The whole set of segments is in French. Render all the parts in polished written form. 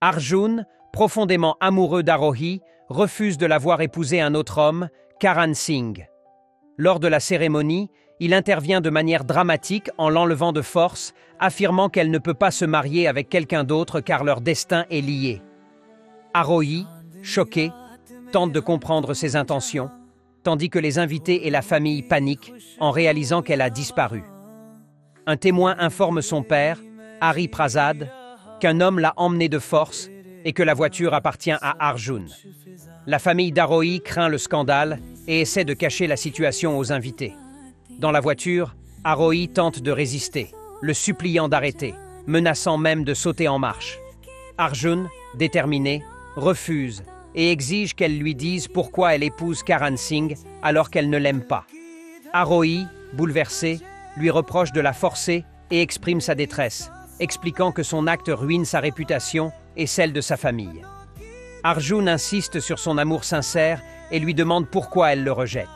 Arjun, profondément amoureux d'Arohi, refuse de la voir épouser un autre homme, Karan Singh. Lors de la cérémonie, il intervient de manière dramatique en l'enlevant de force, affirmant qu'elle ne peut pas se marier avec quelqu'un d'autre car leur destin est lié. Arohi, choqué, tente de comprendre ses intentions, tandis que les invités et la famille paniquent en réalisant qu'elle a disparu. Un témoin informe son père, Hari Prasad, qu'un homme l'a emmenée de force et que la voiture appartient à Arjun. La famille d'Arohi craint le scandale et essaie de cacher la situation aux invités. Dans la voiture, Arohi tente de résister, le suppliant d'arrêter, menaçant même de sauter en marche. Arjun, déterminé, refuse et exige qu'elle lui dise pourquoi elle épouse Karan Singh alors qu'elle ne l'aime pas. Arohi, bouleversé, lui reproche de la forcer et exprime sa détresse, expliquant que son acte ruine sa réputation et celle de sa famille. Arjun insiste sur son amour sincère et lui demande pourquoi elle le rejette.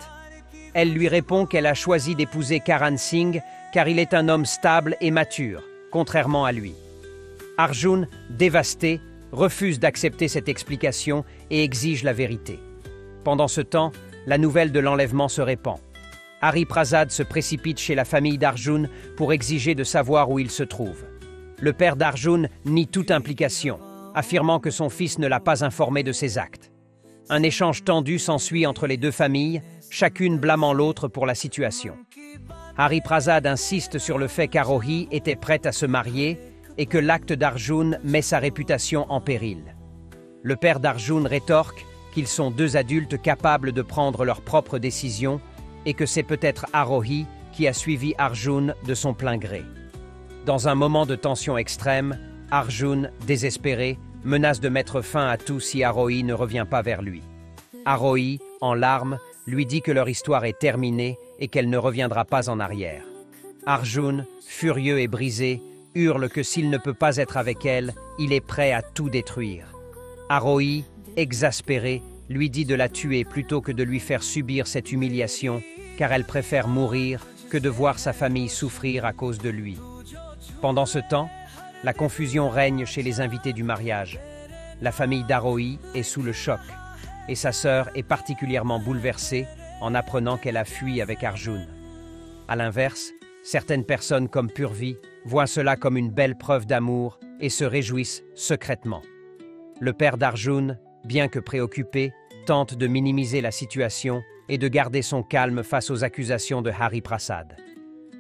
Elle lui répond qu'elle a choisi d'épouser Karan Singh car il est un homme stable et mature, contrairement à lui. Arjun, dévasté, refuse d'accepter cette explication et exige la vérité. Pendant ce temps, la nouvelle de l'enlèvement se répand. Hari Prasad se précipite chez la famille d'Arjun pour exiger de savoir où il se trouve. Le père d'Arjun nie toute implication, affirmant que son fils ne l'a pas informé de ses actes. Un échange tendu s'ensuit entre les deux familles, chacune blâmant l'autre pour la situation. Hari Prasad insiste sur le fait qu'Arohi était prête à se marier et que l'acte d'Arjun met sa réputation en péril. Le père d'Arjun rétorque qu'ils sont deux adultes capables de prendre leurs propres décisions et que c'est peut-être Arohi qui a suivi Arjun de son plein gré. Dans un moment de tension extrême, Arjun, désespéré, menace de mettre fin à tout si Arohi ne revient pas vers lui. Arohi, en larmes, lui dit que leur histoire est terminée et qu'elle ne reviendra pas en arrière. Arjun, furieux et brisé, hurle que s'il ne peut pas être avec elle, il est prêt à tout détruire. Arohi, exaspéré, lui dit de la tuer plutôt que de lui faire subir cette humiliation, car elle préfère mourir que de voir sa famille souffrir à cause de lui. Pendant ce temps, la confusion règne chez les invités du mariage. La famille d'Arohi est sous le choc, et sa sœur est particulièrement bouleversée en apprenant qu'elle a fui avec Arjun. À l'inverse, certaines personnes comme Purvi voient cela comme une belle preuve d'amour et se réjouissent secrètement. Le père d'Arjun, bien que préoccupé, tente de minimiser la situation et de garder son calme face aux accusations de Hari Prasad.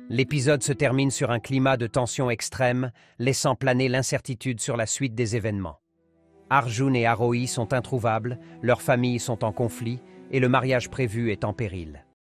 L'épisode se termine sur un climat de tension extrême, laissant planer l'incertitude sur la suite des événements. Arjun et Arohi sont introuvables, leurs familles sont en conflit et le mariage prévu est en péril.